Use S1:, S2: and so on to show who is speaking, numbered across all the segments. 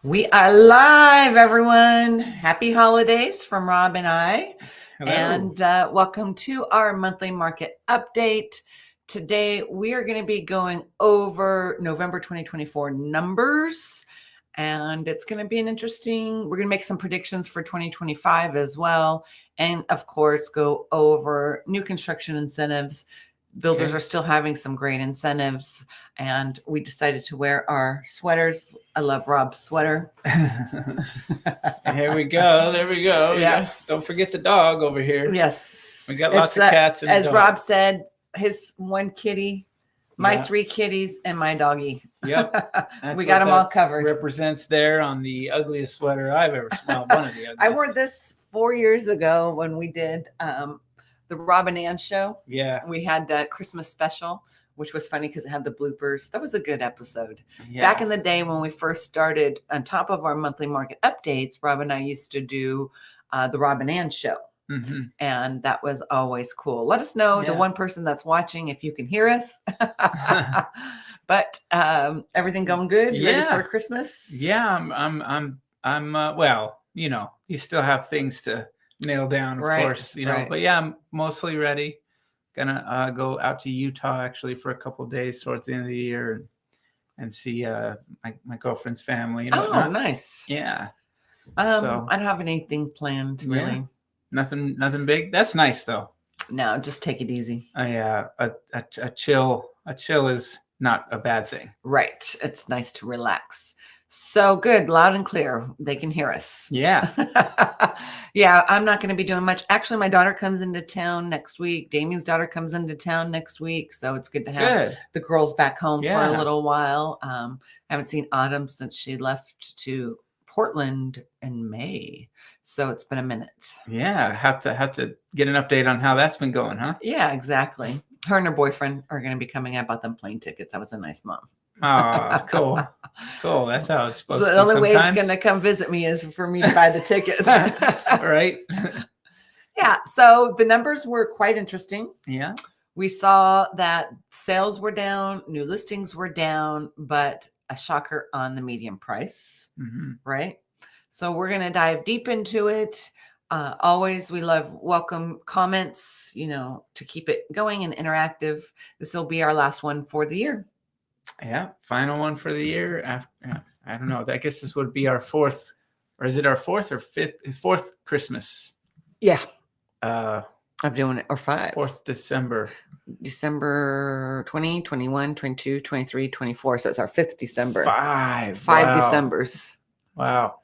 S1: We are live, everyone. Happy holidays from Rob and I.
S2: Hello.
S1: And welcome to our monthly market update. Today, we are going to be going over November 2024 numbers. And it's going to be we're going to make some predictions for 2025 as well. And of course, go over new construction incentives. Builders
S2: Okay.
S1: are still having some great incentives, and we decided to wear our sweaters. I love Rob's sweater.
S2: Here we go. There we go.
S1: Yeah.
S2: Don't forget the dog over here.
S1: Yes.
S2: We got lots of cats and
S1: as
S2: dogs.
S1: Rob said, his one kitty, my
S2: Yeah.
S1: 3 kitties, and my doggy.
S2: Yep.
S1: We got them all covered.
S2: Represents there on the ugliest sweater I've ever seen. Well, one of the ugliest.
S1: I wore this 4 years ago when we did the Rob and Ann show.
S2: Yeah.
S1: We had that Christmas special, which was funny because it had the bloopers. That was a good episode.
S2: Yeah.
S1: Back in the day when we first started, on top of our monthly market updates, Rob and I used to do the Rob and Ann show.
S2: Mm-hmm.
S1: And that was always cool. Let us know, the one person that's watching, if you can hear us. But everything going good? You ready for Christmas?
S2: Yeah, I'm well, you still have things to nail down, of course, but yeah, I'm mostly ready. Gonna go out to Utah actually for a couple of days towards the end of the year and see my girlfriend's family and whatnot.
S1: Nice.
S2: Yeah.
S1: So I don't have anything planned really.
S2: Yeah. Nothing big. That's nice though.
S1: No, just take it easy.
S2: A chill is not a bad thing.
S1: Right. It's nice to relax. So good, loud and clear. They can hear us.
S2: Yeah.
S1: Yeah, I'm not going to be doing much. Actually, my daughter comes into town next week. Damien's daughter comes into town next week. So it's good to have the girls back home for a little while. I haven't seen Autumn since she left to Portland in May. So it's been a minute.
S2: Yeah, have to get an update on how that's been going, huh?
S1: Yeah, exactly. Her and her boyfriend are going to be coming. I bought them plane tickets. I was a nice mom.
S2: Oh, cool. Cool. That's how it's supposed to be.
S1: The only way it's going to come visit me is for me to buy the tickets.
S2: Right.
S1: Yeah. So the numbers were quite interesting.
S2: Yeah.
S1: We saw that sales were down, new listings were down, but a shocker on the median price.
S2: Mm-hmm.
S1: Right. So we're going to dive deep into it. Always, we welcome comments, to keep it going and interactive. This will be our last one for the year.
S2: Yeah, final one for the year. I don't know. I guess this would be our fourth, or is it our fourth or fourth Christmas?
S1: Yeah. I'm doing it, or 5.
S2: 4th December.
S1: December 20, 21, 22, 23, 24. So it's our 5th December.
S2: 5
S1: Decembers.
S2: Wow.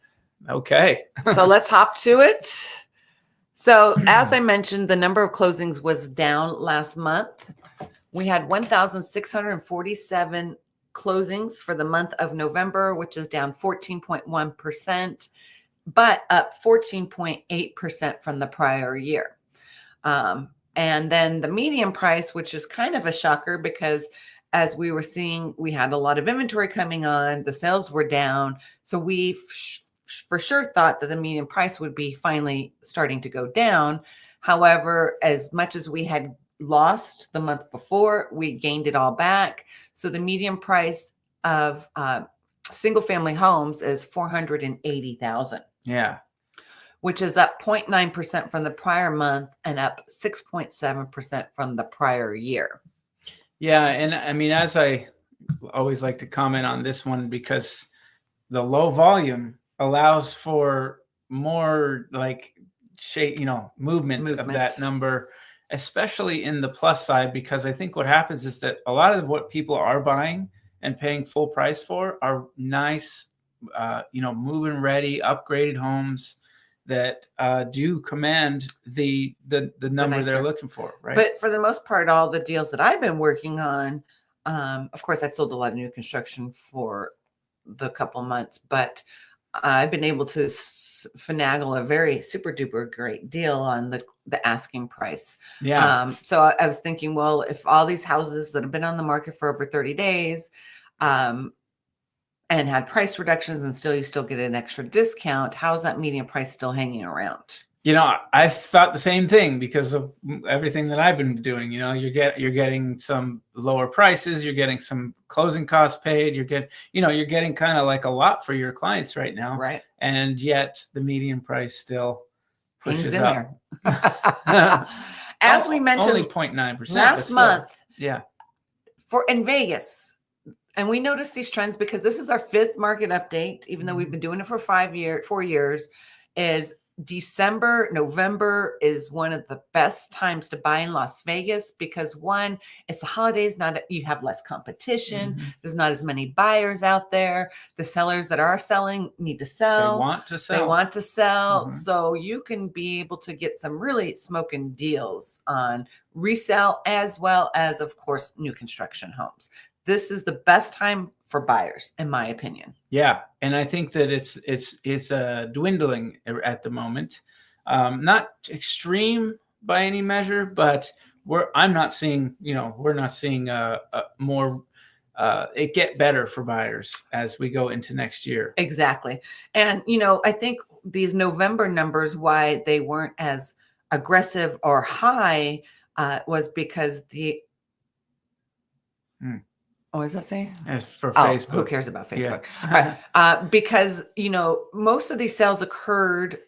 S2: Okay.
S1: So let's hop to it. So as I mentioned, the number of closings was down last month. We had 1,647 closings for the month of November, which is down 14.1%, but up 14.8% from the prior year. And then the median price, which is kind of a shocker because as we were seeing, we had a lot of inventory coming on, the sales were down. So we for sure thought that the median price would be finally starting to go down. However, as much as we had lost the month before, we gained it all back. So the median price of single family homes is $480,000.
S2: Yeah.
S1: Which is up 0.9% from the prior month and up 6.7% from the prior year.
S2: Yeah. And I mean, as I always like to comment on this one, because the low volume allows for more movement of that number, especially in the plus side, because I think what happens is that a lot of what people are buying and paying full price for are nice, move-in ready, upgraded homes that do command the number they're looking for, right?
S1: But for the most part, all the deals that I've been working on, of course, I've sold a lot of new construction for the couple months, but I've been able to finagle a very super duper great deal on the asking price.
S2: Yeah.
S1: So I was thinking, well, if all these houses that have been on the market for over 30 days, and had price reductions and you still get an extra discount, how's that median price still hanging around?
S2: I thought the same thing because of everything that I've been doing. You're getting some lower prices, you're getting some closing costs paid, you're getting kind of like a lot for your clients right now,
S1: Right.
S2: and yet the median price still
S1: Hangs
S2: pushes
S1: in
S2: up.
S1: there. As we mentioned,
S2: only 0.9%
S1: last month,
S2: yeah,
S1: in Vegas, and we noticed these trends because this is our 5th market update, even though we've been doing it for 4 years, is December, November is one of the best times to buy in Las Vegas because one, it's the holidays, you have less competition.
S2: Mhm.
S1: There's not as many buyers out there. The sellers that are selling need to sell.
S2: They want to sell.
S1: They want to sell.
S2: Mhm.
S1: So you can be able to get some really smoking deals on resale as well as, of course, new construction homes. This is the best time for buyers, in my opinion.
S2: Yeah, and I think that it's dwindling at the moment. Not extreme by any measure, but I'm not seeing, we're not seeing more it get better for buyers as we go into next year.
S1: Exactly. And, I think these November numbers, why they weren't as aggressive or high was because what does that say?
S2: As for Facebook.
S1: Who cares about Facebook?
S2: Yeah.
S1: Because, most of these sales occurred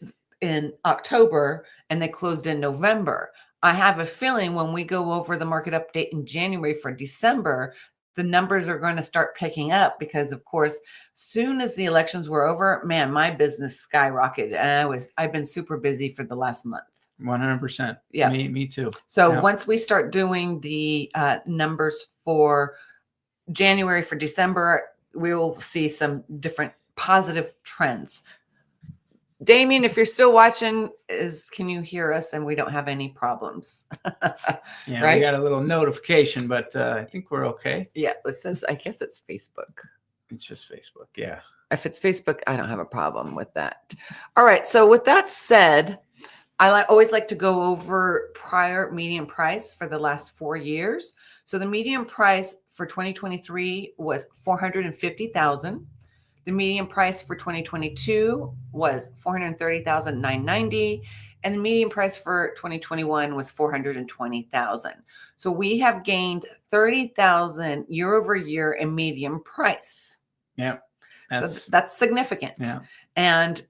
S1: in October and they closed in November. I have a feeling when we go over the market update in January for December, the numbers are going to start picking up because, of course, soon as the elections were over, man, my business skyrocketed. And I've been super busy for the last month.
S2: 100%.
S1: Yeah.
S2: Me too.
S1: So once we start doing the numbers for January for December, we'll see some different positive trends. Damien, if you're still watching, can you hear us? And we don't have any problems.
S2: Yeah,
S1: right?
S2: We got a little notification, but I think we're okay.
S1: Yeah, it says, I guess it's Facebook.
S2: It's just Facebook, yeah.
S1: If it's Facebook, I don't have a problem with that. All right, so with that said, I always like to go over prior median price for the last 4 years. So the median price for 2023 was $450,000. The median price for 2022 was $430,990, and the median price for 2021 was $420,000. So we have gained $30,000 year over year in median price.
S2: Yeah,
S1: that's significant.
S2: Yeah.
S1: And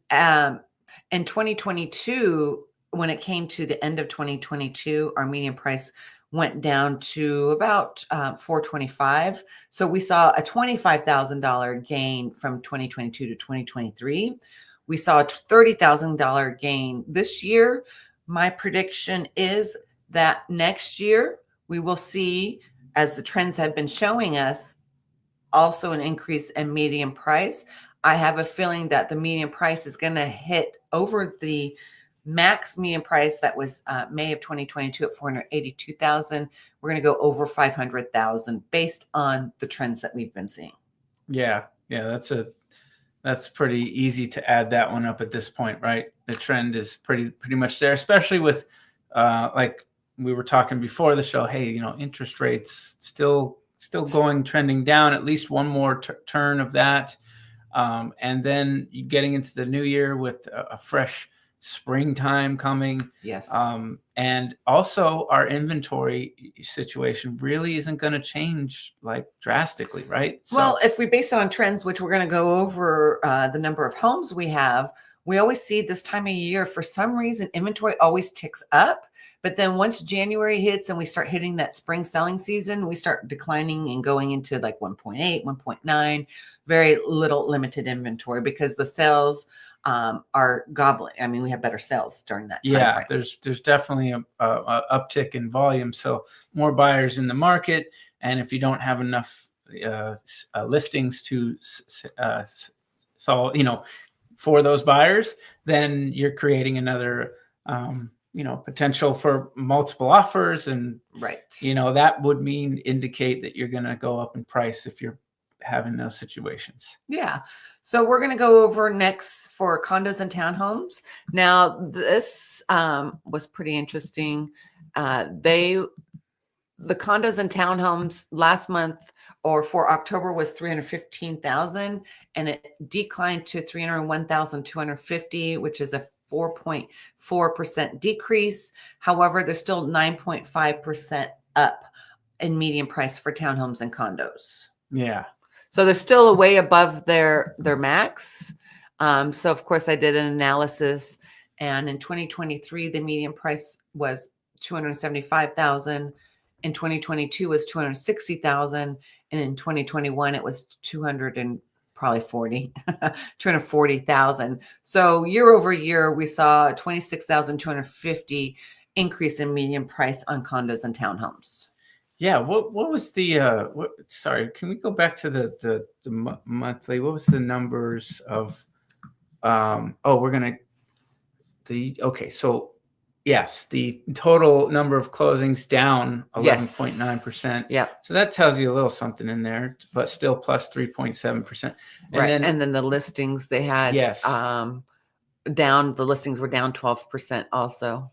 S1: in 2022, when it came to the end of 2022, our median price went down to about $425,000. So we saw a $25,000 gain from 2022 to 2023. We saw a $30,000 gain this year. My prediction is that next year we will see, as the trends have been showing us, also an increase in median price. I have a feeling that the median price is going to hit over the max median price that was May of 2022 at $482,000. We're going to go over $500,000 based on the trends that we've been seeing.
S2: Yeah, that's pretty easy to add that one up at this point, right? The trend is pretty much there, especially with like we were talking before the show. Hey, interest rates still trending down. At least one more turn of that, and then getting into the new year with a fresh springtime coming.
S1: Yes.
S2: And also our inventory situation really isn't going to change like drastically, right?
S1: Well, if we base it on trends, which we're going to go over the number of homes we have, we always see this time of year, for some reason, inventory always ticks up. But then once January hits and we start hitting that spring selling season, we start declining and going into like 1.8, 1.9, very little limited inventory because the sales are gobbling. I mean, we have better sales during that time
S2: Yeah,
S1: frame.
S2: there's definitely a uptick in volume, so more buyers in the market, and if you don't have enough listings to for those buyers, then you're creating another potential for multiple offers, and
S1: right,
S2: that would indicate that you're going to go up in price if you're having those situations.
S1: Yeah. So we're going to go over next for condos and townhomes. Now, this was pretty interesting. The condos and townhomes last month or for October was 315,000, and it declined to 301,250, which is a 4.4% decrease. However, they're still 9.5% up in median price for townhomes and condos.
S2: Yeah.
S1: So they're still way above their max. So of course I did an analysis, and in 2023 the median price was 275,000. In 2022 was 260,000, and in 2021 it was 240,000. So year over year we saw a 26,250 increase in median price on condos and townhomes.
S2: Yeah. What was the sorry, can we go back to the monthly? What was the numbers of so yes, the total number of closings down 11.9%.
S1: Yeah.
S2: So that tells you a little something in there, but still plus 3.7%.
S1: Right. And then the listings they had down, the listings were down 12% also.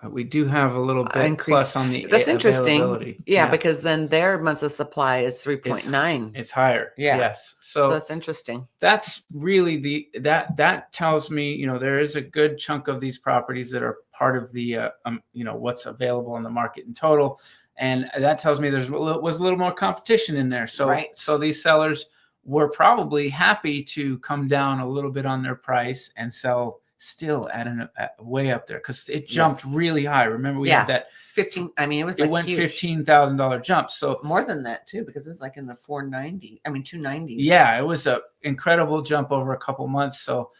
S2: We do have a little bit plus on the
S1: That's interesting.
S2: availability.
S1: Yeah, because then their months of supply is 3.9.
S2: It's higher.
S1: Yeah.
S2: Yes. So
S1: that's interesting.
S2: That's really that tells me, there is a good chunk of these properties that are part of the, what's available on the market in total. And that tells me there was a little more competition in there. So, so these sellers were probably happy to come down a little bit on their price and sell still at way up there, because it jumped really high. Remember, we had that
S1: 15. I mean, it
S2: went $15,000 jump. So
S1: more than that too, because it was like in the 490. I mean, 290.
S2: Yeah, it was an incredible jump over a couple months. So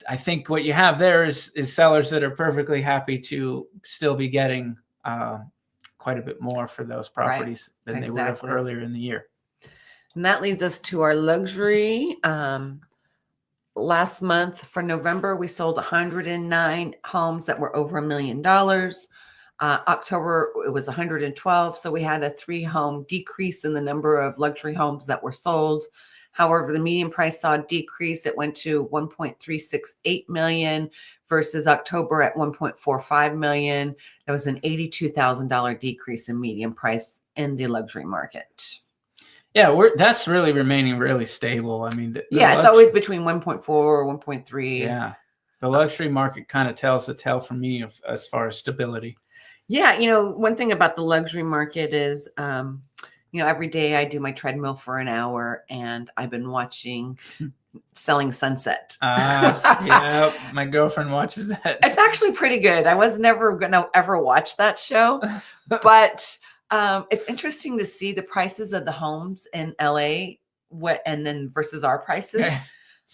S2: I think what you have there is sellers that are perfectly happy to still be getting quite a bit more for those properties than they would have earlier in the year.
S1: And that leads us to our luxury. Last month for November, we sold 109 homes that were over $1 million. October, it was 112. So we had a 3-home decrease in the number of luxury homes that were sold. However, the median price saw a decrease. It went to 1.368 million versus October at 1.45 million. That was an $82,000 decrease in median price in the luxury market.
S2: Yeah, that's really remaining really stable. I mean,
S1: it's always between 1.4 or 1.3.
S2: Yeah, the luxury market kind of tells the tale for me as far as stability.
S1: Yeah, one thing about the luxury market is, every day I do my treadmill for an hour, and I've been watching Selling Sunset.
S2: Yeah, my girlfriend watches that.
S1: It's actually pretty good. I was never going to ever watch that show, but it's interesting to see the prices of the homes in LA and then versus our prices.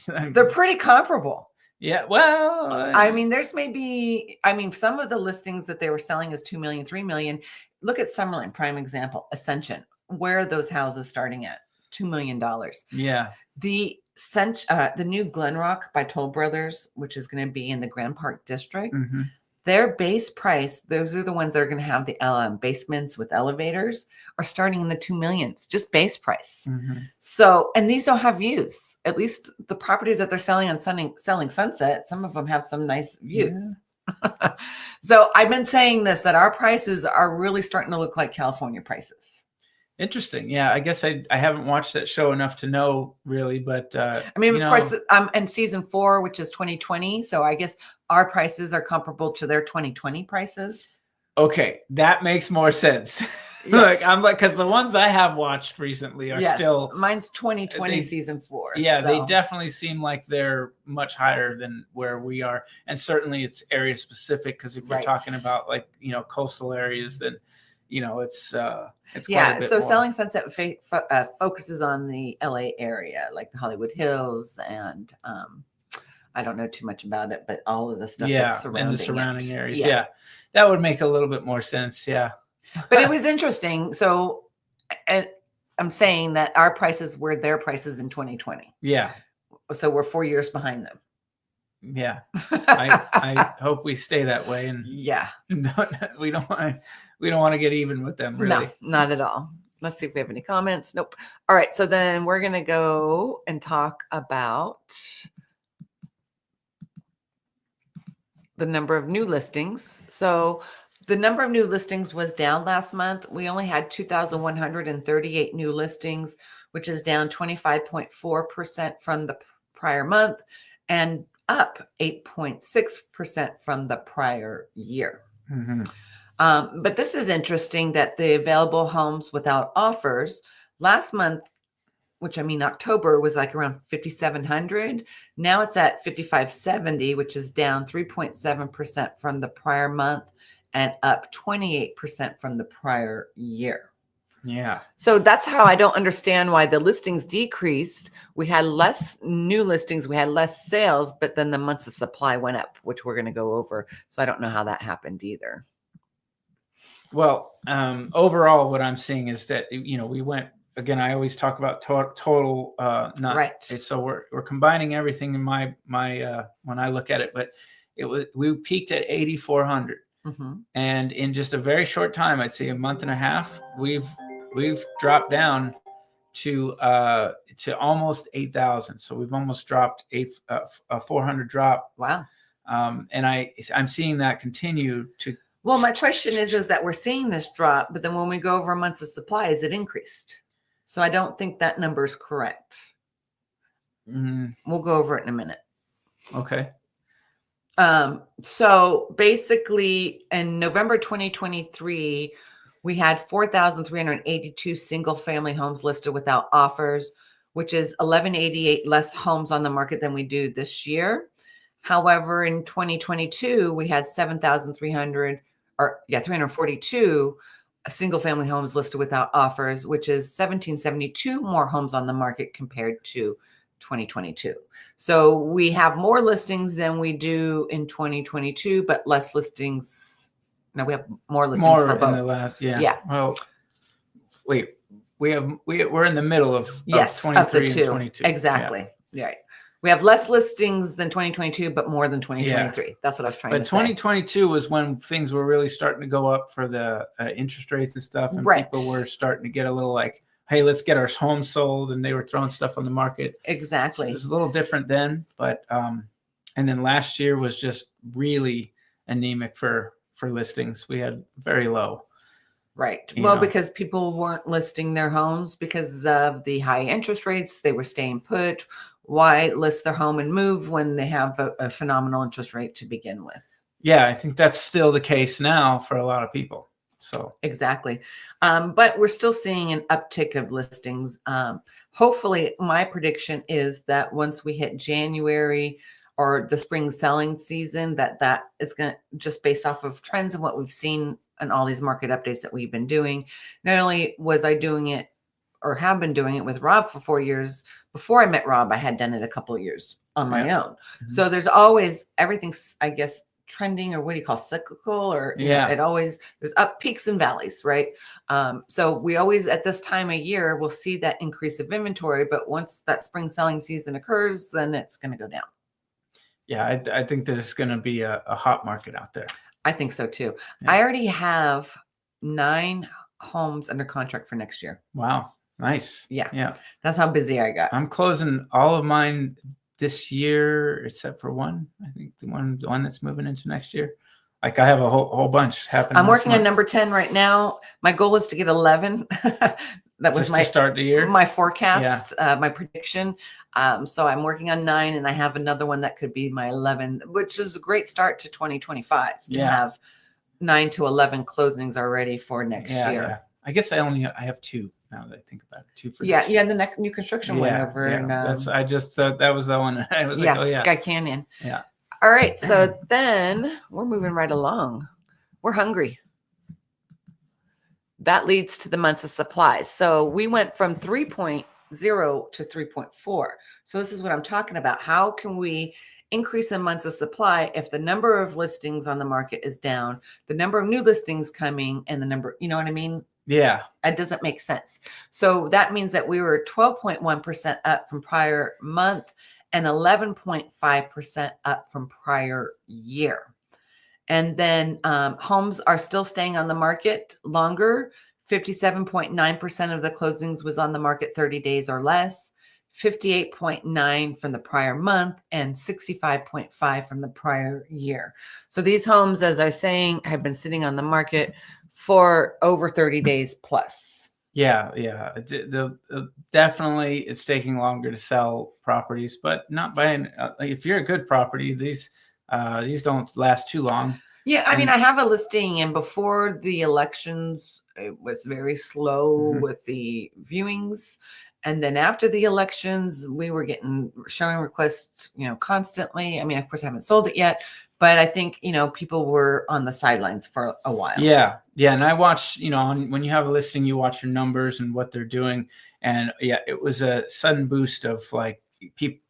S1: They're pretty comparable.
S2: Yeah. Well,
S1: I mean, some of the listings that they were selling is 2 million, 3 million. Look at Summerlin, prime example, Ascension. Where are those houses starting at? $2 million.
S2: Yeah.
S1: The new Glenrock by Toll Brothers, which is going to be in the Grand Park District, their base price, those are the ones that are going to have the basements with elevators, are starting in the 2 millions, just base price. So, and these don't have views. At least the properties that they're selling on Selling Sunset, some of them have some nice views. Yeah. So I've been saying this, that our prices are really starting to look like California prices.
S2: Interesting. Yeah, I guess I haven't watched that show enough to know really, but
S1: I mean, of course, in season 4, which is 2020, so I guess our prices are comparable to their 2020 prices.
S2: Okay, that makes more sense. Yes. Because the ones I have watched recently are still.
S1: Mine's 2020 season 4.
S2: Yeah, so. They definitely seem like they're much higher than where we are, and certainly it's area specific. Because if we're talking about coastal areas, then it's quite a bit
S1: so
S2: more.
S1: Selling Sunset focuses on the LA area, like the Hollywood Hills, and I don't know too much about it, but all of the stuff that's surrounding
S2: and the surrounding areas. Yeah, that would make a little bit more sense. Yeah,
S1: but it was interesting. So I'm saying that our prices were their prices in 2020.
S2: Yeah,
S1: so we're 4 years behind them.
S2: Yeah, I hope we stay that way, and we don't want to get even with them. Really,
S1: no, not at all. Let's see if we have any comments. Nope. All right, so then we're gonna go and talk about the number of new listings. So the number of new listings was down last month. We only had 2,138 new listings, which is down 25.4% from the prior month, and up 8.6% from the prior year.
S2: Mm-hmm.
S1: But this is interesting that the available homes without offers last month, which I mean October, was like around 5,700. Now it's at 5,570, which is down 3.7% from the prior month and up 28% from the prior year.
S2: Yeah.
S1: So that's how I don't understand why the listings decreased. We had less new listings, we had less sales, but then the months of supply went up, which we're going to go over. So I don't know how that happened either.
S2: Well, overall, what I'm seeing is that, we went, again, I always talk about total, not
S1: Right.
S2: So we're combining everything in my when I look at it, but we peaked at 8,400, and in just a very short time, I'd say a month and a half, we've dropped down to almost 8,000. So we've almost dropped a 400 drop.
S1: Wow.
S2: And I'm seeing that continue to.
S1: Well, my question is that we're seeing this drop, but then when we go over months of supply, is it increased? So I don't think that number is correct. We'll go over it in a minute.
S2: Okay.
S1: So basically in November 2023, we had 4,382 single family homes listed without offers, which is 1,188 less homes on the market than we do this year. However, in 2022, we had 342 single family homes listed without offers, which is 1,772 more homes on the market compared to 2022. So we have more listings than we do in 2022, but less listings. No, we have more listings for both.
S2: In the last, yeah.
S1: Yeah.
S2: Well, wait, we're in the middle of 23
S1: of the two.
S2: and 22.
S1: Exactly. Yeah. Right. We have less listings than 2022, but more than 2023. Yeah. That's what I was trying to say.
S2: But 2022 was when things were really starting to go up for the interest rates and stuff. And people were starting to get a little like, hey, let's get our home sold. And they were throwing stuff on the market.
S1: Exactly.
S2: So it was a little different then. But, and then last year was just really anemic for listings. We had very low.
S1: Right. Well, because people weren't listing their homes because of the high interest rates. They were staying put. Why list their home and move when they have a phenomenal interest rate to begin with?
S2: Yeah, I think that's still the case now for a lot of people. So
S1: exactly. But we're still seeing an uptick of listings. Hopefully, my prediction is that once we hit January or the spring selling season, that is going to, just based off of trends and what we've seen and all these market updates that we've been doing. Not only was I doing it or have been doing it with Rob for 4 years. Before I met Rob, I had done it a couple of years on my own. Mm-hmm. So there's always everything's, I guess, trending, or what do you call cyclical, or it always, there's up peaks and valleys, right? So we always at this time of year will see that increase of inventory, but once that spring selling season occurs, then it's going to go down.
S2: Yeah, I think this is going to be a hot market out there.
S1: I think so too. Yeah. I already have 9 homes under contract for next year.
S2: Wow. Nice.
S1: Yeah. That's how busy I got.
S2: I'm closing all of mine this year, except for one. I think the one that's moving into next year. Like I have a whole bunch happening.
S1: I'm working on number 10 right now. My goal is to get 11. That was
S2: just to start the year.
S1: My forecast, my prediction. So I'm working on 9, and I have another one that could be my 11, which is a great start to 2025. To have 9 to 11 closings already for next year. Yeah.
S2: I guess I have 2. Now that I think about it, 2 for
S1: the new construction one over.
S2: Yeah. And I just thought that was the one. I was like, oh yeah,
S1: Sky Canyon.
S2: Yeah.
S1: All right, so then we're moving right along. We're hungry. That leads to the months of supply. So we went from 3.0 to 3.4. So this is what I'm talking about. How can we increase in months of supply if the number of listings on the market is down, the number of new listings coming, and the number, you know what I mean?
S2: Yeah.
S1: It doesn't make sense. So that means that we were 12.1% up from prior month and 11.5% up from prior year. And then homes are still staying on the market longer. 57.9% of the closings was on the market 30 days or less, 58.9 from the prior month, and 65.5 from the prior year. So these homes, as I was saying, have been sitting on the market for over 30 days plus.
S2: Yeah, yeah. Definitely, it's taking longer to sell properties, but not by like, if you're a good property, these don't last too long.
S1: Yeah, I mean,
S2: And
S1: I have a listing, and before the elections, it was very slow
S2: Mhm.
S1: with the viewings. And then after the elections, we were getting showing requests, constantly. I mean, of course, I haven't sold it yet, but I think, people were on the sidelines for a while.
S2: Yeah, yeah, and I watch, when you have a listing, you watch your numbers and what they're doing, and yeah, it was a sudden boost of like people.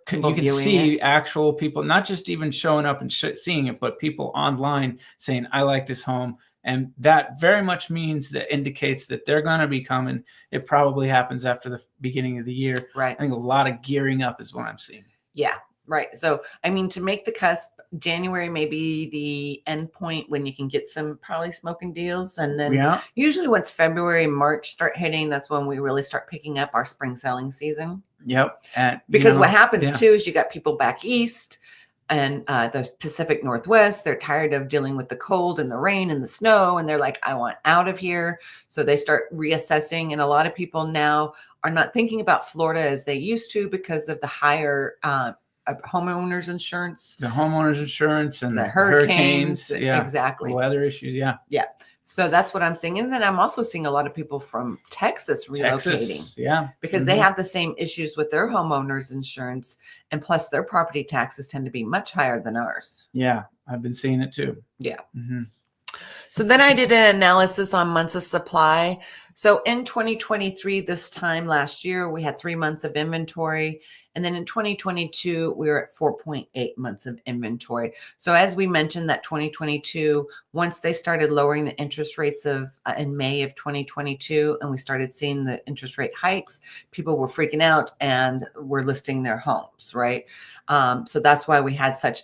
S1: People
S2: You could
S1: viewing it.
S2: see actual people, not just even showing up and seeing it, but people online saying, "I like this home," and that very much means that indicates that they're going to be coming. It probably happens after the beginning of the year.
S1: Right.
S2: I think a lot of gearing up is what I'm seeing.
S1: Yeah, right. So, I mean, to make the cusp, January may be the end point when you can get some probably smoking deals. And then
S2: Yeah,
S1: usually once February, March start hitting, that's when we really start picking up our spring selling season.
S2: yep, and
S1: Because what happens
S2: yeah.
S1: too is you got people back east and the Pacific Northwest. They're tired of dealing with the cold and the rain and the snow. And they're like, I want out of here. So they start reassessing. And a lot of people now are not thinking about Florida as they used to because of the higher homeowners insurance,
S2: The homeowners insurance and
S1: the
S2: the
S1: hurricanes.
S2: yeah,
S1: Exactly.
S2: weather issues, yeah.
S1: Yeah. So that's what I'm seeing. And then I'm also seeing a lot of people from Texas relocating
S2: Texas, yeah,
S1: because they have the same issues with their homeowners insurance. And plus their property taxes tend to be much higher than ours.
S2: yeah. I've been seeing it too.
S1: Yeah.
S2: Mm-hmm.
S1: So then I did an analysis on months of supply. So in 2023, this time last year, we had 3 months of inventory. And then in 2022, we were at 4.8 months of inventory. So as we mentioned that 2022, once they started lowering the interest rates in May of 2022, and we started seeing the interest rate hikes, people were freaking out and were listing their homes, right? So that's why we had such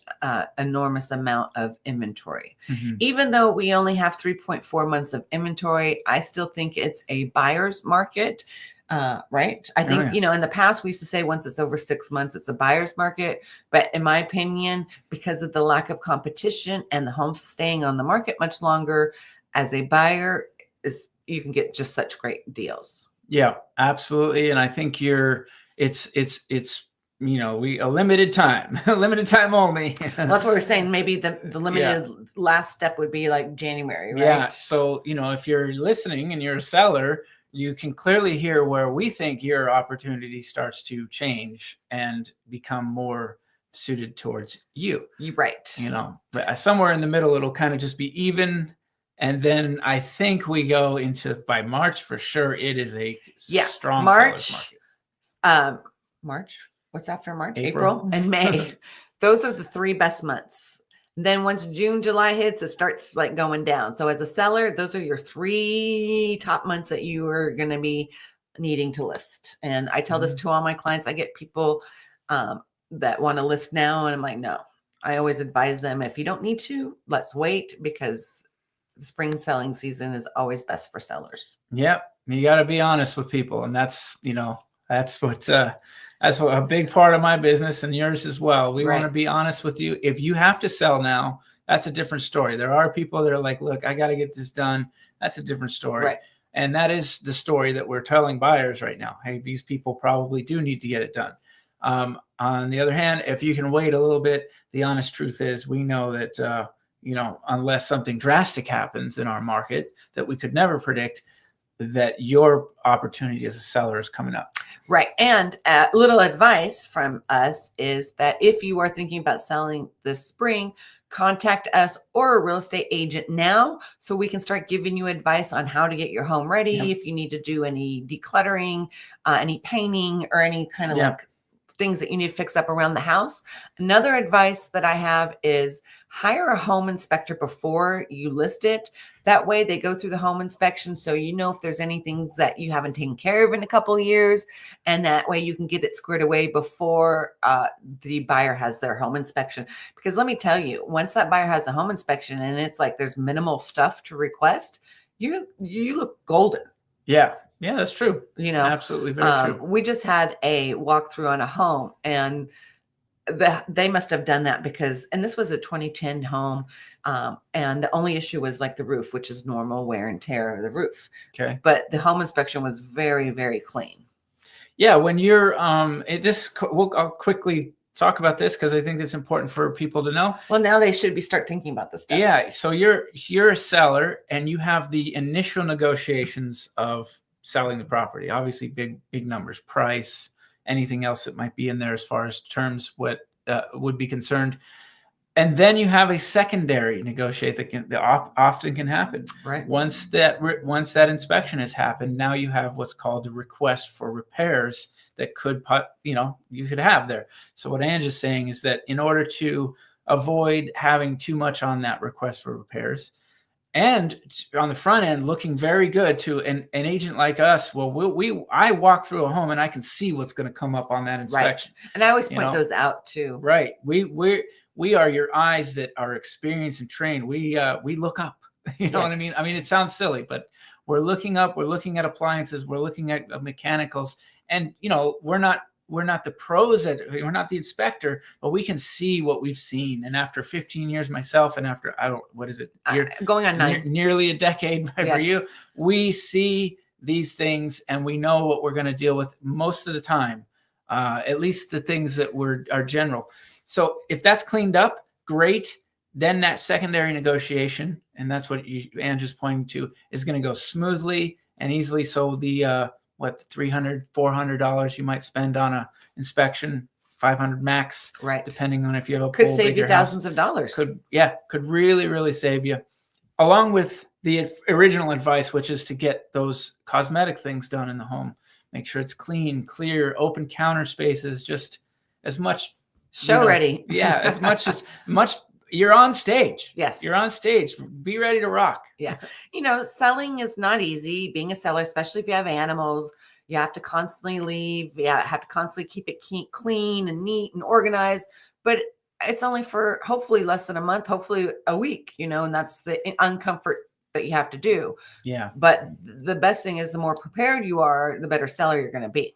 S1: enormous amount of inventory.
S2: Mm-hmm.
S1: Even though we only have 3.4 months of inventory, I still think it's a buyer's market. Right. I think, in the past we used to say once it's over 6 months, it's a buyer's market. But in my opinion, because of the lack of competition and the homes staying on the market much longer, as a buyer, you can get just such great deals.
S2: Yeah, absolutely. And I think it's a limited time, limited time only.
S1: Well, that's what we're saying. Maybe the limited last step would be like January, right?
S2: Yeah. So, if you're listening and you're a seller, you can clearly hear where we think your opportunity starts to change and become more suited towards you.
S1: You're right.
S2: But somewhere in the middle, it'll kind of just be even. And then I think we go into by March for sure. It is a strong
S1: March.
S2: market.
S1: March. What's after March?
S2: April
S1: and May. Those are the 3 best months. Then once June, July hits, it starts like going down. So as a seller, those are your 3 top months that you are going to be needing to list. And I tell this to all my clients. I get people that want to list now. And I'm like, no, I always advise them, if you don't need to, let's wait, because the spring selling season is always best for sellers.
S2: Yep. You got to be honest with people. And that's what a big part of my business and yours as well. We want to be honest with you. If you have to sell now, that's a different story. There are people that are like, look, I got to get this done. That's a different story.
S1: Right.
S2: And that is the story that we're telling buyers right now. Hey, these people probably do need to get it done. On the other hand, if you can wait a little bit, the honest truth is we know that, unless something drastic happens in our market that we could never predict, that your opportunity as a seller is coming up.
S1: Right. And a little advice from us is that if you are thinking about selling this spring, contact us or a real estate agent now so we can start giving you advice on how to get your home ready. Yep. If you need to do any decluttering, any painting, or any kind of like things that you need to fix up around the house. Another advice that I have is hire a home inspector before you list it. That way they go through the home inspection so you know if there's any things that you haven't taken care of in a couple of years, and that way you can get it squared away before the buyer has their home inspection. Because let me tell you, once that buyer has the home inspection and it's like there's minimal stuff to request, you look golden.
S2: Yeah. Yeah, that's true. Absolutely very true.
S1: We just had a walkthrough on a home, and they must have done that because, and this was a 2010 home, and the only issue was like the roof, which is normal wear and tear of the roof.
S2: Okay.
S1: But the home inspection was very, very clean.
S2: Yeah, when you're I'll quickly talk about this because I think it's important for people to know.
S1: Well, now they should start thinking about this stuff.
S2: Yeah, so you're a seller and you have the initial negotiations of selling the property. Obviously, big numbers, price, anything else that might be in there as far as terms what would be concerned. And then you have a secondary negotiate that often can happen.
S1: Right.
S2: Once that inspection has happened, now you have what's called a request for repairs that you could have there. So what Ange is saying is that in order to avoid having too much on that request for repairs, and on the front end looking very good to an agent like us, well, I walk through a home and I can see what's going to come up on that inspection.
S1: Right. And I always point those out too.
S2: Right. We are your eyes that are experienced and trained. We look up. You know what I mean? I mean, it sounds silly, but we're looking up. We're looking at appliances. We're looking at mechanicals, and we're not the pros we're not the inspector, but we can see what we've seen. And after 15 years myself, and after
S1: going on 9,
S2: nearly a decade for you, we see these things and we know what we're going to deal with most of the time. At least the things that are general. So if that's cleaned up, great. Then that secondary negotiation, and that's what Ange is pointing to, is going to go smoothly and easily. So the $300, $400 you might spend on a inspection, $500 max,
S1: right?
S2: Depending on if you have a
S1: could
S2: pool,
S1: save you thousands of dollars.
S2: Could really, really save you. Along with the original advice, which is to get those cosmetic things done in the home. Make sure it's clean, clear, open counter spaces, just as much
S1: ready.
S2: Yeah, as much you're on stage.
S1: Yes.
S2: You're on stage. Be ready to rock.
S1: Yeah. Selling is not easy. Being a seller, especially if you have animals, you have to constantly leave. You have to constantly keep it clean and neat and organized. But it's only for hopefully less than a month, hopefully a week, and that's the uncomfort that you have to do.
S2: Yeah.
S1: But the best thing is the more prepared you are, the better seller you're going to be.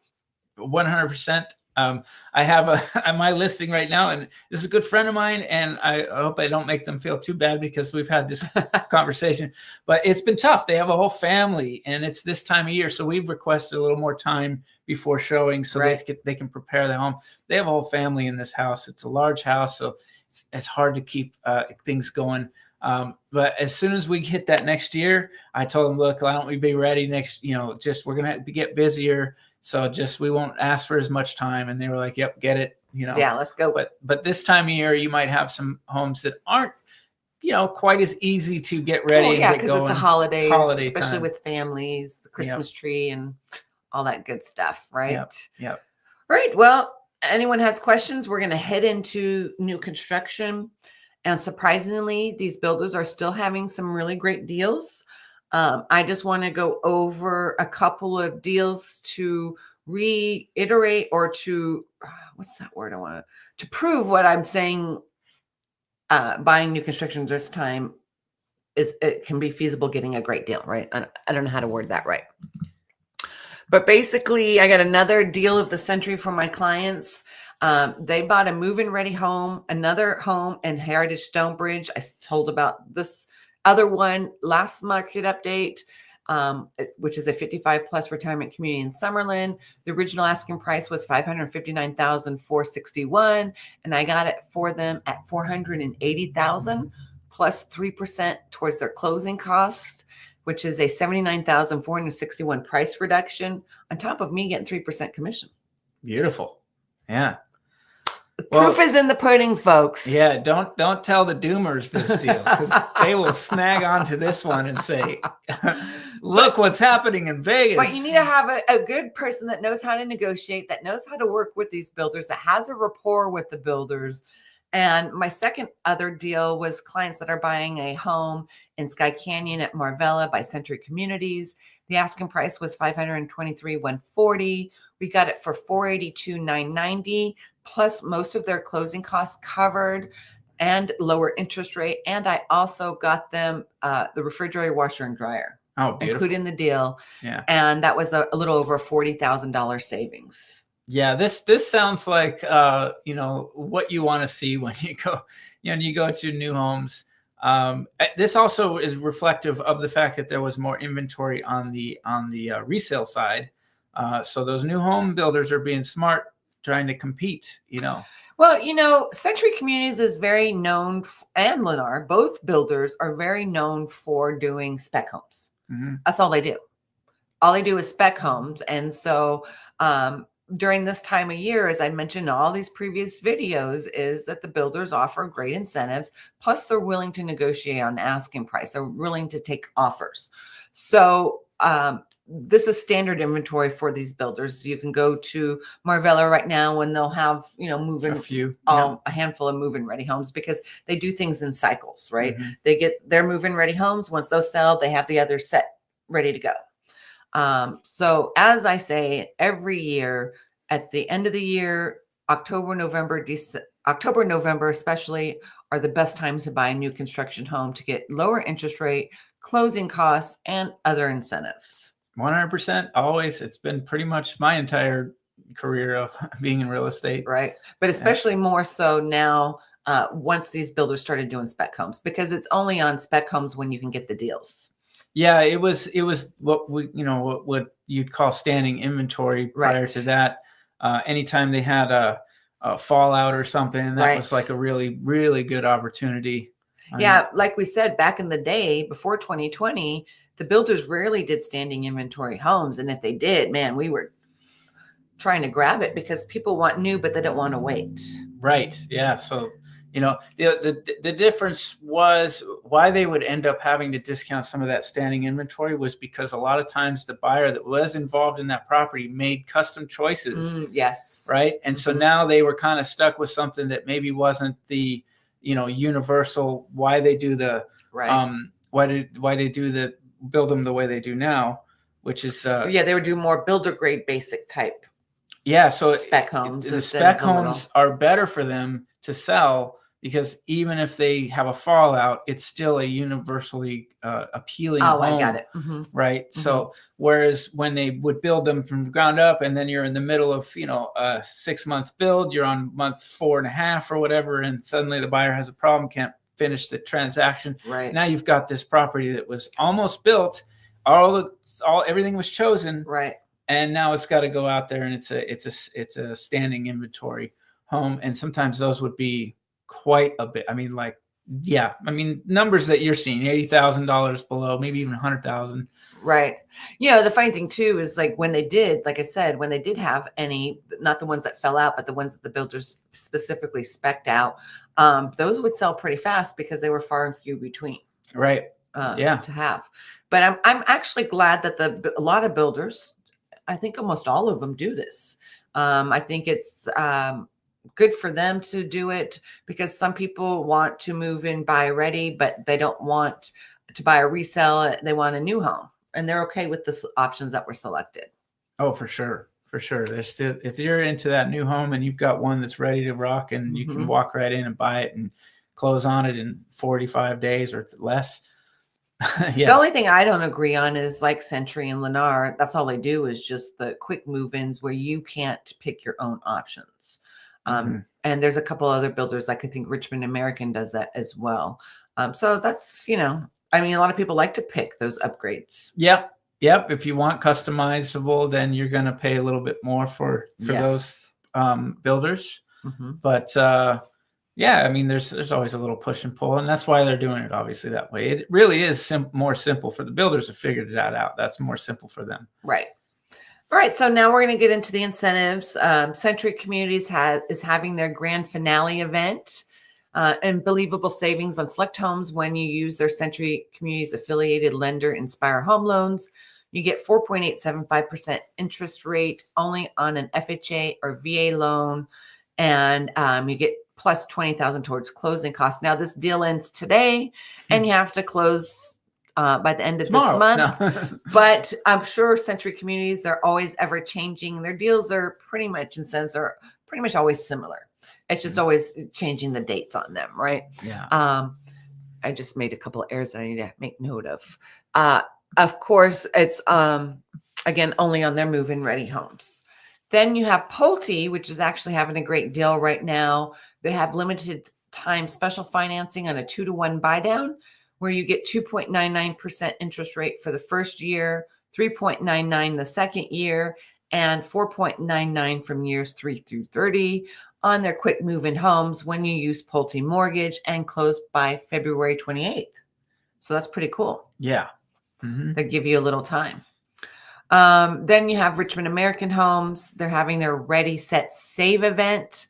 S2: 100%. I have my listing right now, and this is a good friend of mine, and I hope I don't make them feel too bad because we've had this conversation, but it's been tough. They have a whole family, and it's this time of year, so we've requested a little more time before showing so they can prepare the home. They have a whole family in this house. It's a large house, so it's hard to keep things going. But as soon as we hit that next year, I told them, look, why don't we be ready next, we're going to get busier. So we won't ask for as much time. And they were like, yep, get it.
S1: Yeah, let's go.
S2: But this time of year, you might have some homes that aren't, quite as easy to get ready.
S1: Oh, yeah, because it's the holidays, especially
S2: time.
S1: With families, the Christmas tree and all that good stuff, right?
S2: Yep.
S1: Right. Well, anyone has questions, we're going to head into new construction. And surprisingly, these builders are still having some really great deals. I just want to go over a couple of deals to reiterate or to, what's that word I want to prove what I'm saying. Buying new construction this time it can be feasible getting a great deal, right? I don't know how to word that right. But basically, I got another deal of the century for my clients. They bought a move-in ready home, another home in Heritage Stonebridge. I told about this other one last market update, which is a 55 plus retirement community in Summerlin. The original asking price was $559,461, and I got it for them at $480,000 plus 3% towards their closing cost, which is a $79,461 price reduction on top of me getting 3% commission.
S2: Beautiful. Yeah.
S1: Proof is in the pudding, folks.
S2: Yeah, don't tell the doomers this deal because they will snag onto this one and say, look what's happening in Vegas.
S1: But you need to have a good person that knows how to negotiate, that knows how to work with these builders, that has a rapport with the builders. And my second other deal was clients that are buying a home in Sky Canyon at Marvella by Century Communities. The asking price was $523,140. We got it for $482,990. Plus most of their closing costs covered and lower interest rate. And I also got them the refrigerator, washer, and dryer,
S2: beautiful.
S1: Including the deal.
S2: Yeah.
S1: And that was a little over $40,000 savings.
S2: Yeah, this sounds like what you want to see when you go, you go to new homes. This also is reflective of the fact that there was more inventory on the resale side. So those new home builders are being smart, trying to compete.
S1: Well, Century Communities is very known, and Lennar, both builders are very known for doing spec homes.
S2: Mm-hmm.
S1: That's all they do. All they do is spec homes. And so during this time of year, as I mentioned in all these previous videos, is that the builders offer great incentives. Plus, they're willing to negotiate on asking price. They're willing to take offers. So this is standard inventory for these builders. You can go to Marvella right now and they'll have, a handful of move-in ready homes because they do things in cycles, right?
S2: Mm-hmm.
S1: They get their move-in ready homes. Once those sell, they have the other set ready to go. So as I say, every year at the end of the year, October, November, especially are the best times to buy a new construction home to get lower interest rate, closing costs, and other incentives.
S2: 100%. Always. It's been pretty much my entire career of being in real estate.
S1: Right. But especially more so now, once these builders started doing spec homes, because it's only on spec homes when you can get the deals.
S2: Yeah, it was what what you'd call standing inventory prior to that. Anytime they had a fallout or something, that was like a really, really good opportunity.
S1: Yeah, like we said, back in the day, before 2020, the builders rarely did standing inventory homes. And if they did, man, we were trying to grab it because people want new, but they don't want to wait.
S2: Right. Yeah. So, the difference was why they would end up having to discount some of that standing inventory was because a lot of times the buyer that was involved in that property made custom choices.
S1: Yes.
S2: Right. And so now they were kind of stuck with something that maybe wasn't the, universal why they do the, why they do the build them the way they do now, which is,
S1: they would do more builder grade basic type.
S2: Yeah. So
S1: spec homes.
S2: The spec homes are better for them to sell because even if they have a fallout, it's still a universally appealing home.
S1: I got it.
S2: Right. So whereas when they would build them from the ground up and then you're in the middle of, a 6-month build, you're on month 4.5 or whatever, and suddenly the buyer has a problem, can't finish the transaction.
S1: Right.
S2: Now you've got this property that was almost built, everything was chosen.
S1: Right.
S2: And now it's got to go out there and it's a standing inventory home. And sometimes those would be quite a bit. I mean, numbers that you're seeing, $80,000 below, maybe even 100,000.
S1: Right. The funny thing too is like when they did, like I said, when they did have any, not the ones that fell out, but the ones that the builders specifically spec'd out, those would sell pretty fast because they were far and few between.
S2: Right.
S1: To have. But I'm actually glad that a lot of builders, I think almost all of them do this. I think it's good for them to do it because some people want to move in, buy ready, but they don't want to buy a resale. They want a new home and they're okay with the options that were selected.
S2: Oh, for sure. For sure. There's still, if you're into that new home and you've got one that's ready to rock and you can walk right in and buy it and close on it in 45 days or less.
S1: The only thing I don't agree on is like Century and Lennar. That's all they do is just the quick move-ins where you can't pick your own options. And there's a couple other builders, like I think Richmond American does that as well. So that's, a lot of people like to pick those upgrades.
S2: Yep. If you want customizable, then you're going to pay a little bit more for those builders. But there's always a little push and pull, and that's why they're doing it obviously that way. It really is more simple for the builders to figure that out. That's more simple for them.
S1: Right. All right. So now we're going to get into the incentives. Century Communities is having their grand finale event and believable savings on select homes when you use their Century Communities affiliated lender Inspire Home Loans. You get 4.875% interest rate only on an FHA or VA loan, and you get plus 20,000 towards closing costs. Now this deal ends today, and you have to close by the end of this month. No. But I'm sure Century Communities are always ever changing. Their deals are pretty much, incentives are pretty much always similar. It's just always changing the dates on them, right?
S2: Yeah.
S1: I just made a couple of errors that I need to make note of. Of course, it's again only on their move-in ready homes. Then you have Pulte, which is actually having a great deal right now. They have limited time special financing on a 2-to-1 buy down, where you get 2.99% interest rate for the first year, 3.99 the second year, and 4.99 from years 3 through 30 on their quick move-in homes when you use Pulte Mortgage and close by February 28th. So that's pretty cool.
S2: Yeah. Mm-hmm.
S1: They give you a little time. Then you have Richmond American Homes. They're having their Ready, Set, Save event.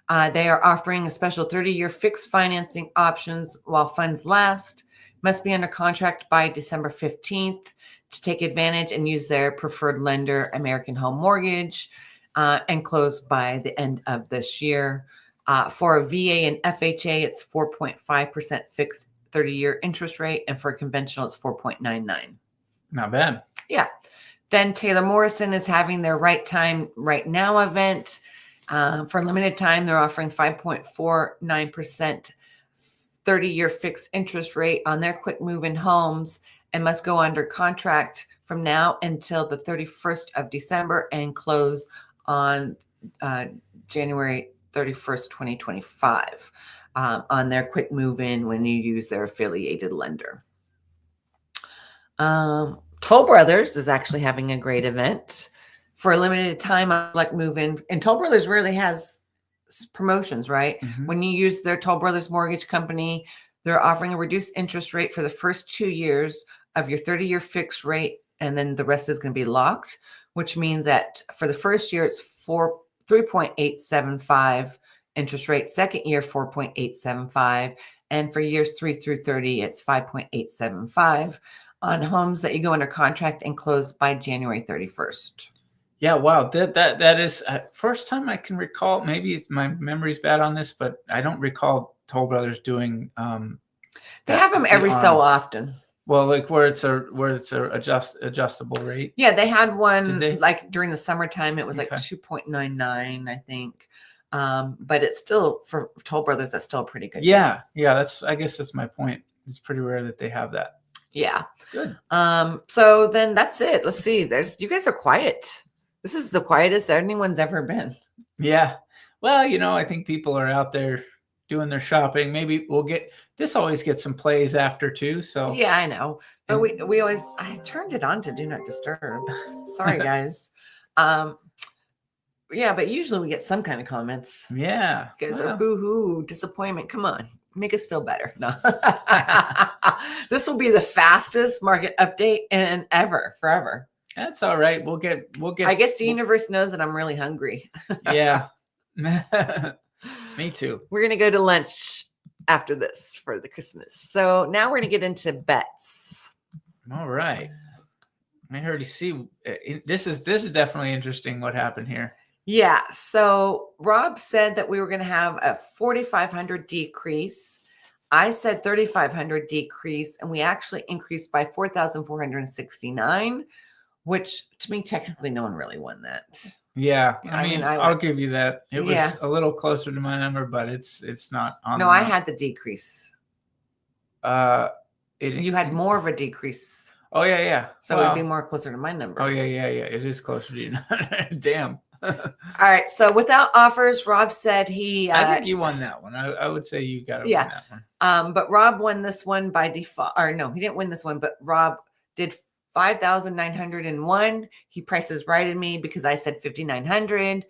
S1: They are offering a special 30-year fixed financing options while funds last. Must be under contract by December 15th to take advantage and use their preferred lender, American Home Mortgage, and close by the end of this year. For a VA and FHA, it's 4.5% fixed 30-year interest rate, and for a conventional, it's 4.99.
S2: Not bad.
S1: Yeah. Then Taylor Morrison is having their Right Time, Right Now event. For a limited time, they're offering 5.49% 30-year fixed interest rate on their quick move-in homes and must go under contract from now until the 31st of December and close on January 31st, 2025 on their quick move-in when you use their affiliated lender. Toll Brothers is actually having a great event. For a limited time, I like move-in. And Toll Brothers really has promotions, right?
S2: Mm-hmm.
S1: When you use their Toll Brothers Mortgage Company, they're offering a reduced interest rate for the first 2 years of your 30-year fixed rate, and then the rest is going to be locked, which means that for the first year, it's 3.875 interest rate. Second year, 4.875. And for years 3 through 30, it's 5.875 on homes that you go under contract and close by January 31st.
S2: Yeah, wow. That is first time I can recall. Maybe my memory's bad on this, but I don't recall Toll Brothers doing.
S1: They have them every so often.
S2: Well, like where it's a adjustable rate.
S1: Yeah, they had one like during the summertime. It was like 2.99, I think. But it's still, for Toll Brothers, that's still a pretty good.
S2: Yeah, yeah. I guess that's my point. It's pretty rare that they have that.
S1: Yeah.
S2: Good.
S1: So then that's it. Let's see. You guys are quiet. This is the quietest anyone's ever been.
S2: Yeah. Well, I think people are out there doing their shopping. Maybe this always gets some plays after too. So
S1: yeah, I know. But we always, I turned it on to do not disturb. Sorry, guys. Yeah, but usually we get some kind of comments.
S2: Yeah.
S1: You guys are boo-hoo, disappointment. Come on. Make us feel better. No. This will be the fastest market update in forever.
S2: That's all right. We'll get.
S1: I guess the universe knows that I'm really hungry.
S2: Yeah. Me too.
S1: We're going to go to lunch after this for the Christmas. So now we're going to get into bets.
S2: All right. I already see. This is definitely interesting what happened here.
S1: Yeah. So Rob said that we were going to have a 4,500 decrease. I said 3,500 decrease, and we actually increased by 4,469, which to me, technically, no one really won that.
S2: Yeah. I mean, I'll give you that. It was a little closer to my number, but it's not on.
S1: No, I had the decrease. You had more of a decrease.
S2: Oh, yeah.
S1: So it'd be more closer to my number.
S2: Oh, yeah. It is closer to you. Damn.
S1: All right. So without offers, Rob said
S2: I think you won that one. I would say you got to win that one.
S1: But Rob won this one by default. Or no, he didn't win this one, but Rob did 5,901. He prices righted me because I said 5,900.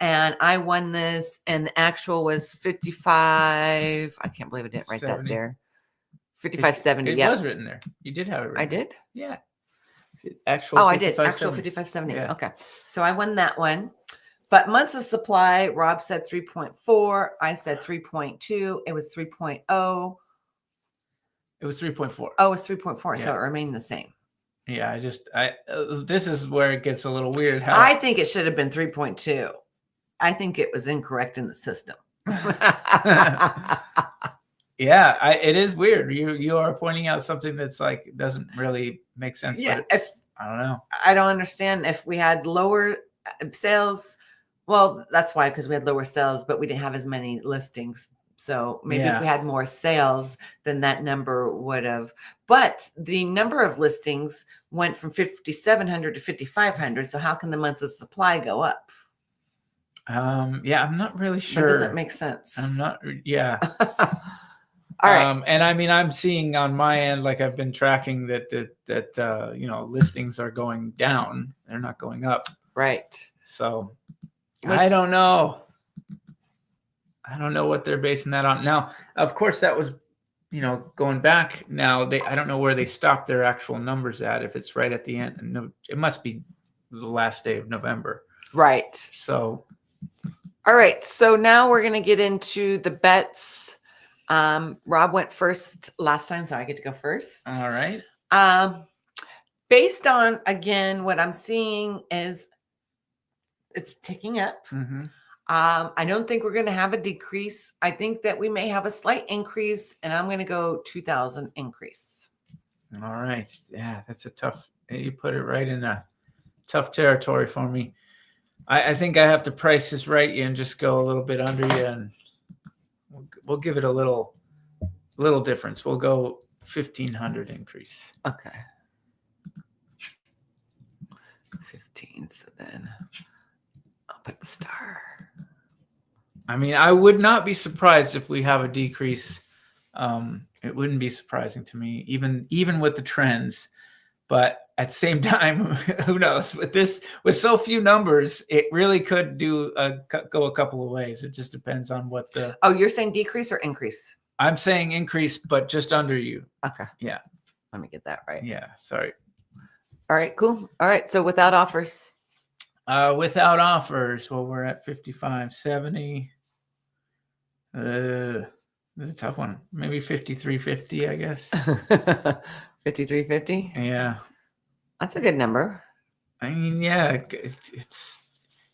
S1: And I won this, and the actual was 55. I can't believe I didn't write 70. That there. 5570.
S2: It was written there. You did have it written.
S1: I did?
S2: Yeah. Actual.
S1: I did. Actual 5570. Yeah. Okay. So I won that one. But months of supply, Rob said 3.4. I said 3.2. It was 3.0.
S2: It was 3.4.
S1: Oh, it was 3.4. Yeah. So it remained the same.
S2: Yeah. This is where it gets a little weird.
S1: I think it should have been 3.2. I think it was incorrect in the system.
S2: Yeah, it is weird. You are pointing out something that's like doesn't really make sense.
S1: Yeah,
S2: but I don't know.
S1: I don't understand if we had lower sales. Well, that's why, because we had lower sales, but we didn't have as many listings. So maybe if we had more sales, then that number would have. But the number of listings went from 5,700 to 5,500. So how can the months of supply go up?
S2: Yeah, I'm not really
S1: That
S2: sure.
S1: doesn't make sense.
S2: I'm not. Yeah.
S1: All right.
S2: And I mean, I'm seeing on my end, like I've been tracking that listings are going down. They're not going up.
S1: Right.
S2: So I don't know. I don't know what they're basing that on. Now, of course, that was, going back now. I don't know where they stopped their actual numbers at. If it's right at the end, no, it must be the last day of November.
S1: Right.
S2: So.
S1: All right. So now we're going to get into the bets. Rob went first last time, so I get to go first.
S2: All right.
S1: Based on, again, what I'm seeing is it's ticking up.
S2: Mm-hmm.
S1: I don't think we're going to have a decrease. I think that we may have a slight increase, and I'm going to go 2,000 increase.
S2: All right. Yeah, that's a tough. You put it right in a tough territory for me. I think I have to price this right and just go a little bit under you, and we'll give it a little difference. We'll go 1,500 increase.
S1: Okay. 15. So then I'll put the star.
S2: I mean, I would not be surprised if we have a decrease. It wouldn't be surprising to me, even with the trends. But at the same time, who knows? With so few numbers, it really could go a couple of ways. It just depends on what the.
S1: Oh, you're saying decrease or increase?
S2: I'm saying increase, but just under you.
S1: Okay.
S2: Yeah.
S1: Let me get that right.
S2: Yeah. Sorry.
S1: All right. Cool. All right. So without offers.
S2: Without offers, well, we're at 55.70. This is a tough one. Maybe 53.50, I guess.
S1: 53.50.
S2: Yeah.
S1: That's a good number.
S2: I mean, yeah.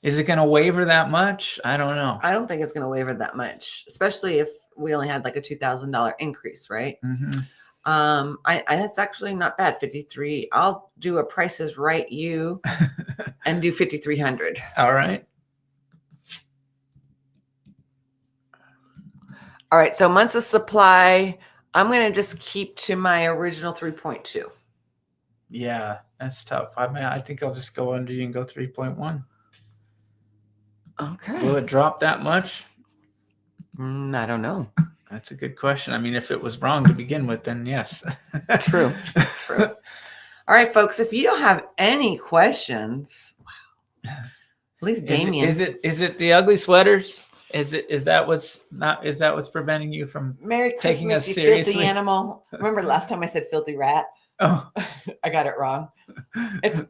S2: Is it going to waver that much? I don't know.
S1: I don't think it's going to waver that much, especially if we only had like a $2,000 increase, right?
S2: Mm-hmm.
S1: That's actually not bad. 53. I'll do a Price is Right you and do 5,300.
S2: All right.
S1: All right. So months of supply, I'm going to just keep to my original 3.2.
S2: Yeah, that's tough. I mean, I think I'll just go under you and go 3.1.
S1: Okay.
S2: Will it drop that much?
S1: I don't know.
S2: That's a good question. I mean, if it was wrong to begin with, then yes.
S1: True. All right, folks. If you don't have any questions, wow. At least Damien.
S2: Is it the ugly sweaters? Is that what's preventing you from
S1: Merry
S2: taking
S1: Christmas,
S2: us
S1: you
S2: seriously?
S1: filthy animal? Remember last time I said filthy rat?
S2: Oh,
S1: I got it wrong.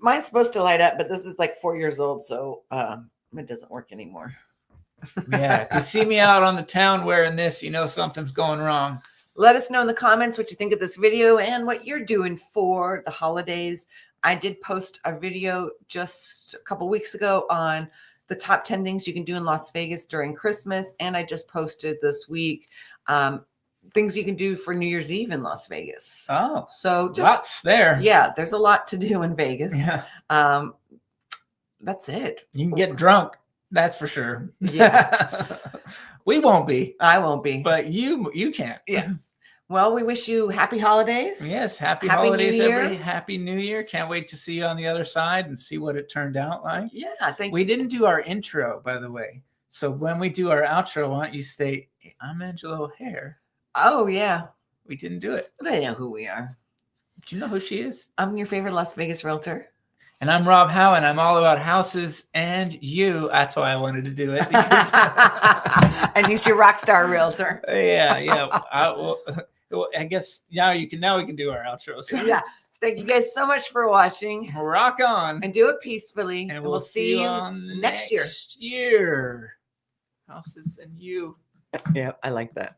S1: Mine's supposed to light up, but this is like 4 years old, so it doesn't work anymore.
S2: Yeah, if you see me out on the town wearing this, you know something's going wrong.
S1: Let us know in the comments what you think of this video and what you're doing for the holidays. I did post a video just a couple weeks ago on the top 10 things you can do in Las Vegas during Christmas. And I just posted this week things you can do for New Year's Eve in Las Vegas.
S2: Oh,
S1: so just
S2: lots there.
S1: Yeah, there's a lot to do in Vegas.
S2: Yeah.
S1: That's it.
S2: You can get drunk. That's for sure.
S1: Yeah.
S2: We won't be.
S1: I won't be.
S2: But you can.
S1: Yeah. Well, we wish you happy holidays.
S2: Yes, happy holidays, everybody. Happy New Year. Can't wait to see you on the other side and see what it turned out like.
S1: Yeah, I think
S2: we didn't do our intro, by the way. So when we do our outro, why don't you say, hey, I'm Angela O'Hare.
S1: Oh, yeah.
S2: We didn't do it.
S1: They know who we are.
S2: Do you know who she is?
S1: I'm your favorite Las Vegas realtor.
S2: And I'm Rob Howe, and I'm all about houses and you. That's why I wanted to do it.
S1: And he's your rock star realtor.
S2: Yeah. I guess now we can do our outro. So.
S1: Yeah. Thank you guys so much for watching.
S2: Rock on.
S1: And do it peacefully.
S2: And we'll see you on next year. Houses and you.
S1: Yeah, I like that.